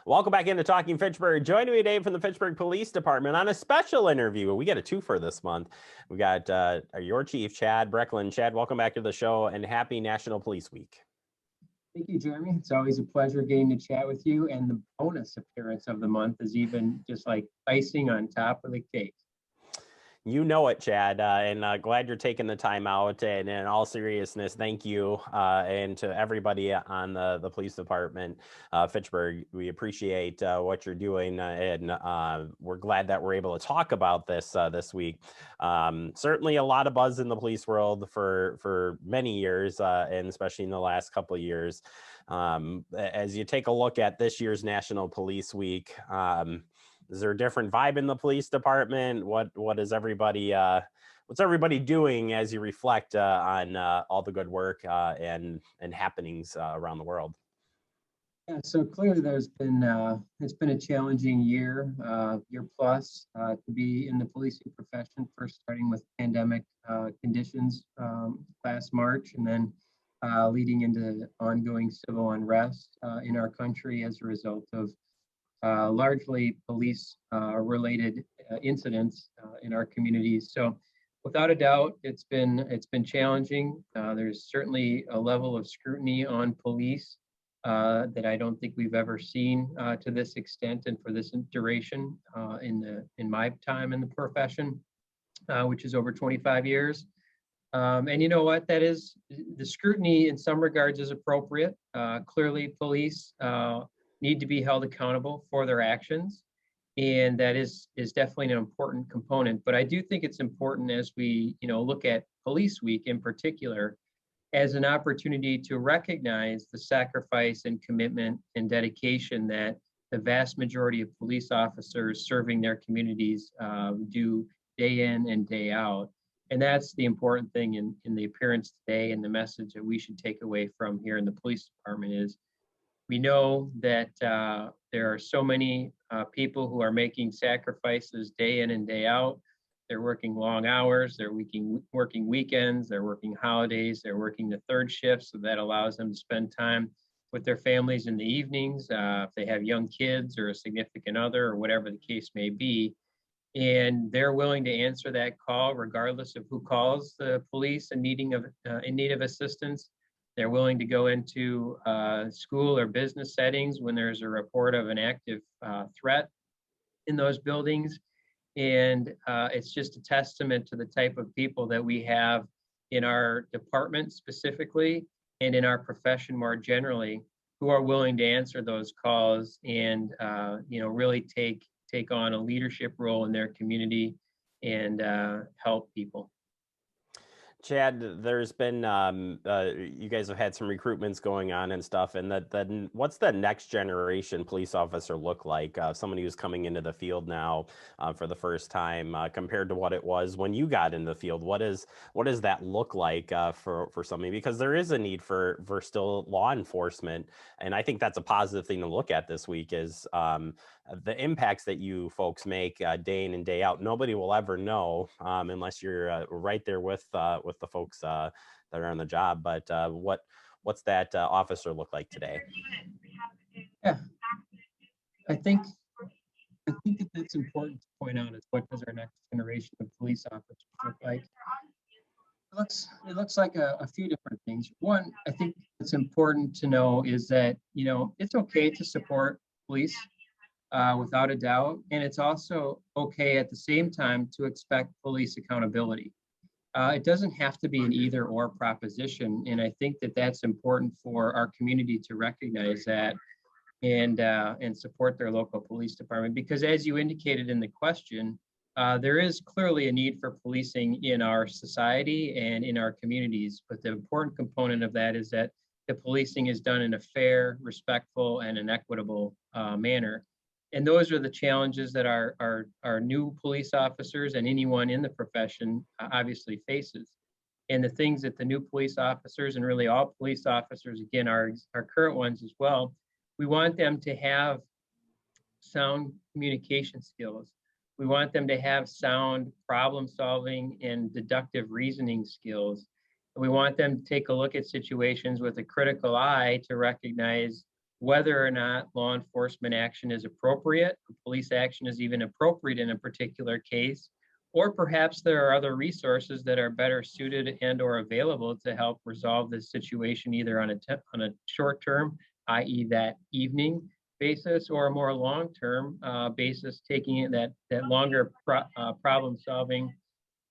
Welcome back into Talking Fitchburg. Joining me today from the Fitchburg Police Department on a special interview. We get a twofer this month. We got your Chief Chad Brecklin. Chad, welcome back to the show and happy National Police Week. Thank you, Jeremy. It's always a pleasure getting to chat with you. And the bonus appearance of the month is even just like icing on top of the cake. You know it, Chad, and glad you're taking the time out. And in all seriousness, thank you, and to everybody on the police department, Fitchburg. We appreciate what you're doing, and we're glad that we're able to talk about this this week. Certainly, a lot of buzz in the police world for many years, and especially in the last couple of years. As you take a look at this year's National Police Week. Is there a different vibe in the police department? What is everybody what's everybody doing as you reflect on all the good work and happenings around the world? Yeah, so clearly it's been a challenging year plus to be in the policing profession. First starting with pandemic conditions last March, and then leading into ongoing civil unrest in our country as a result of largely police related incidents in our communities. So without a doubt, it's been challenging. There's certainly a level of scrutiny on police that I don't think we've ever seen to this extent and for this duration in my time in the profession, which is over 25 years. And you know what, that is, the scrutiny in some regards is appropriate. Clearly police need to be held accountable for their actions, and that is definitely an important component. But I do think it's important as we look at Police Week in particular as an opportunity to recognize the sacrifice and commitment and dedication that the vast majority of police officers serving their communities do day in and day out. And that's the important thing in the appearance today, and the message that we should take away from here in the police department is we know that there are so many people who are making sacrifices day in and day out. They're working long hours, they're working weekends, they're working holidays, they're working the third shift, so that allows them to spend time with their families in the evenings, if they have young kids or a significant other or whatever the case may be. And they're willing to answer that call regardless of who calls the police in need of assistance. They're willing to go into school or business settings when there's a report of an active threat in those buildings. And it's just a testament to the type of people that we have in our department specifically, and in our profession more generally, who are willing to answer those calls and really take on a leadership role in their community and help people. Chad, there's been you guys have had some recruitments going on and stuff, and then what's the next generation police officer look like? Somebody who's coming into the field now for the first time compared to what it was when you got in the field. What does that look like for somebody? Because there is a need for still law enforcement, and I think that's a positive thing to look at this week is the impacts that you folks make day in and day out. Nobody will ever know unless you're right there with the folks that are on the job. But what's that officer look like today? Yeah, I think that that's important to point out is what does our next generation of police officers look like? It looks like a few different things. One, I think it's important to know is that it's okay to support police without a doubt, and it's also okay at the same time to expect police accountability. It doesn't have to be an either or proposition, and I think that that's important for our community to recognize that and support their local police department. Because as you indicated in the question, there is clearly a need for policing in our society and in our communities, but the important component of that is that the policing is done in a fair, respectful, and an equitable manner. And those are the challenges that our new police officers and anyone in the profession obviously faces. And the things that the new police officers and really all police officers, again, our current ones as well, we want them to have sound communication skills. We want them to have sound problem solving and deductive reasoning skills. And we want them to take a look at situations with a critical eye to recognize whether or not law enforcement action is appropriate, police action is even appropriate in a particular case, or perhaps there are other resources that are better suited and or available to help resolve this situation either on a short term, i.e. that evening basis, or a more long term basis, taking it that longer problem solving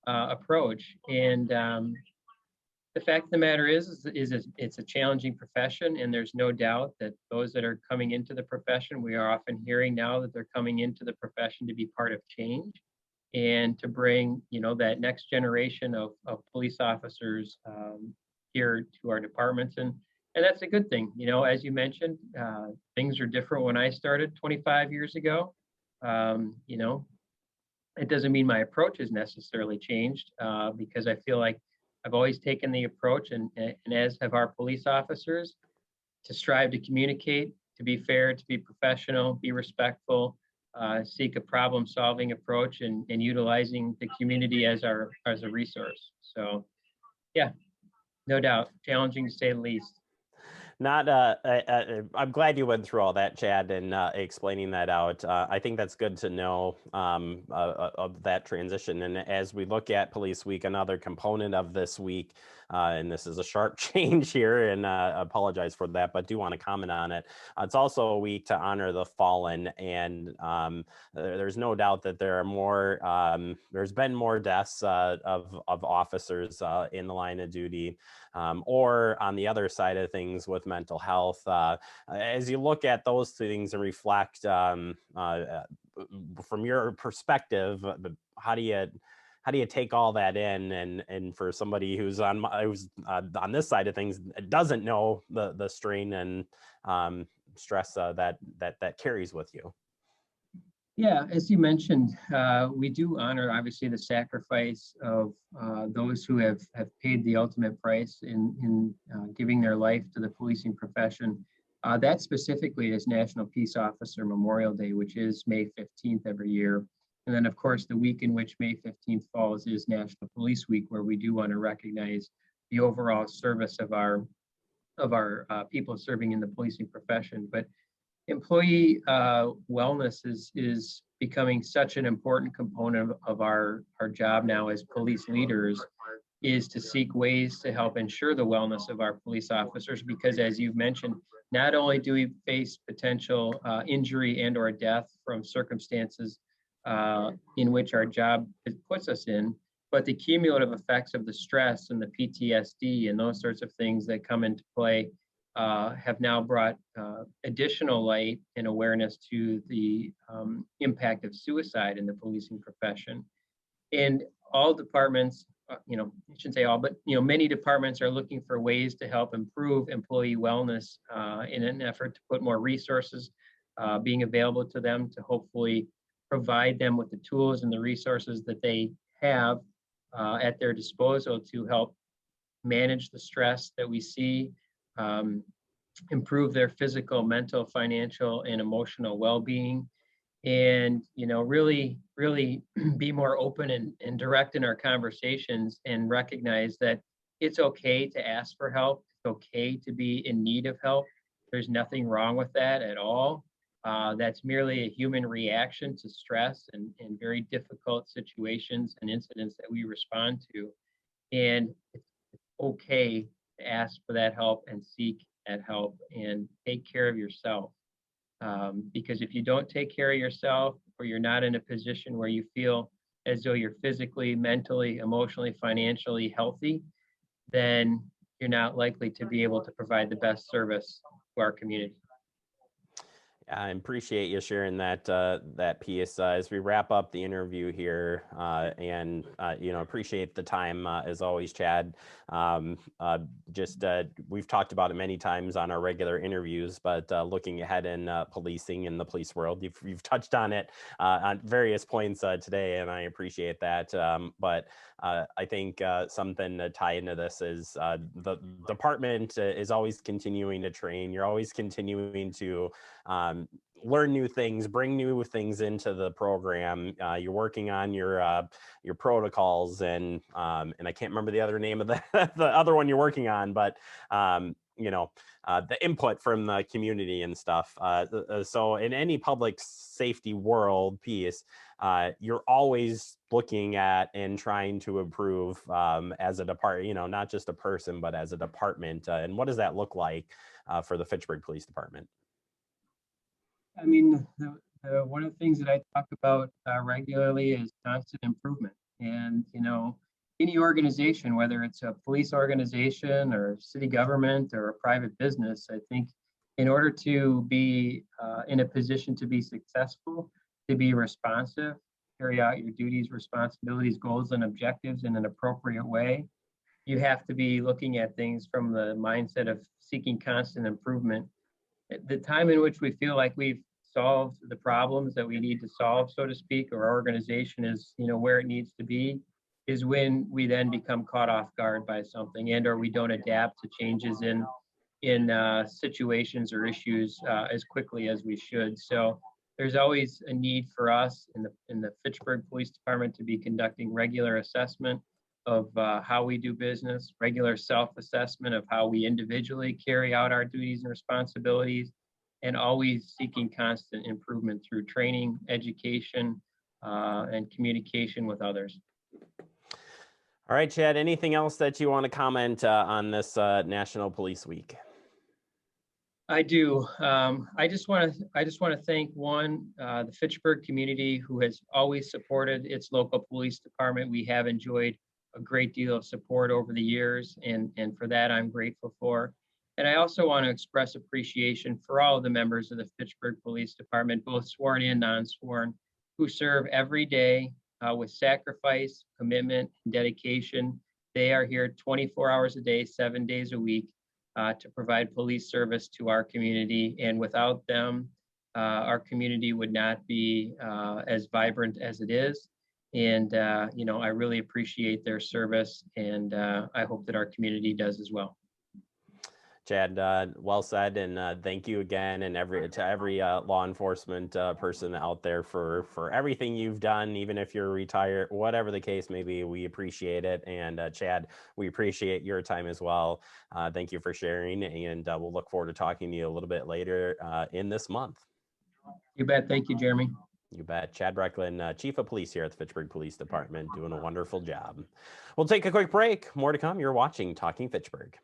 approach. And the fact of the matter is it's a challenging profession, and there's no doubt that those that are coming into the profession, we are often hearing now that they're coming into the profession to be part of change and to bring, that next generation of police officers here to our departments. And that's a good thing. As you mentioned, things are different when I started 25 years ago. It doesn't mean my approach has necessarily changed because I feel like I've always taken the approach, and as have our police officers, to strive to communicate, to be fair, to be professional, be respectful, seek a problem-solving approach, and utilizing the community as a resource. So, yeah, no doubt, challenging to say the least. Not I'm glad you went through all that, Chad, and explaining that out. I think that's good to know of that transition. And as we look at Police Week, another component of this week, and this is a sharp change here, and I apologize for that, but do want to comment on it. It's also a week to honor the fallen, and there's no doubt that there are more. There's been more deaths of officers in the line of duty. Or on the other side of things with mental health, as you look at those things and reflect from your perspective, how do you take all that in, and for somebody who's on this side of things doesn't know the strain and stress that carries with you? Yeah, as you mentioned, we do honor obviously the sacrifice of those who have paid the ultimate price in giving their life to the policing profession. That specifically is National Peace Officer Memorial Day, which is May 15th every year. And then, of course, the week in which May 15th falls is National Police Week, where we do want to recognize the overall service of our people serving in the policing profession. But employee wellness is becoming such an important component of our job now as police leaders, is to seek ways to help ensure the wellness of our police officers, because as you've mentioned, not only do we face potential injury and or death from circumstances in which our job puts us in, but the cumulative effects of the stress and the PTSD and those sorts of things that come into play have now brought additional light and awareness to the impact of suicide in the policing profession. And all departments, I shouldn't say all, but many departments are looking for ways to help improve employee wellness in an effort to put more resources being available to them, to hopefully provide them with the tools and the resources that they have at their disposal to help manage the stress that we see, improve their physical, mental, financial, and emotional well-being, and really be more open and direct in our conversations, and recognize that it's okay to ask for help. It's okay to be in need of help. There's nothing wrong with that at all. That's merely a human reaction to stress and very difficult situations and incidents that we respond to. And it's okay to ask for that help and seek that help and take care of yourself. Because if you don't take care of yourself, or you're not in a position where you feel as though you're physically, mentally, emotionally, financially healthy, then you're not likely to be able to provide the best service to our community. I appreciate you sharing that piece as we wrap up the interview here, and appreciate the time as always, Chad. We've talked about it many times on our regular interviews, but looking ahead in policing in the police world, you've touched on it on various points today, and I appreciate that. But I think something to tie into this is the department is always continuing to train. You're always continuing to learn new things, bring new things into the program. You're working on your protocols, and I can't remember the other name of the other one you're working on, but the input from the community and stuff. So in any public safety world piece, you're always looking at and trying to improve as a department, not just a person, but as a department. And what does that look like for the Fitchburg Police Department? I mean, one of the things that I talk about regularly is constant improvement. And, any organization, whether it's a police organization or city government or a private business, I think in order to be in a position to be successful, to be responsive, carry out your duties, responsibilities, goals, and objectives in an appropriate way, you have to be looking at things from the mindset of seeking constant improvement. At the time in which we feel like we've solved the problems that we need to solve, so to speak, or our organization is, where it needs to be, is when we then become caught off guard by something, and or we don't adapt to changes in situations or issues as quickly as we should. So there's always a need for us in the Fitchburg Police Department to be conducting regular assessment of how we do business, regular self-assessment of how we individually carry out our duties and responsibilities, and always seeking constant improvement through training, education, and communication with others. All right, Chad, anything else that you want to comment on this National Police Week? I do. I just want to thank the Fitchburg community who has always supported its local police department. We have enjoyed a great deal of support over the years, and for that I'm grateful for. And I also want to express appreciation for all of the members of the Fitchburg Police Department, both sworn and non-sworn, who serve every day with sacrifice, commitment, and dedication. They are here 24 hours a day, 7 days a week to provide police service to our community. And without them, our community would not be as vibrant as it is. And, I really appreciate their service, and I hope that our community does as well. Chad, well said, and thank you again, and to every law enforcement person out there for everything you've done, even if you're retired, whatever the case may be. We appreciate it, and Chad, we appreciate your time as well. Thank you for sharing, and we'll look forward to talking to you a little bit later in this month. You bet. Thank you, Jeremy. You bet. Chad Brecklin, Chief of Police here at the Fitchburg Police Department, doing a wonderful job. We'll take a quick break. More to come. You're watching Talking Fitchburg.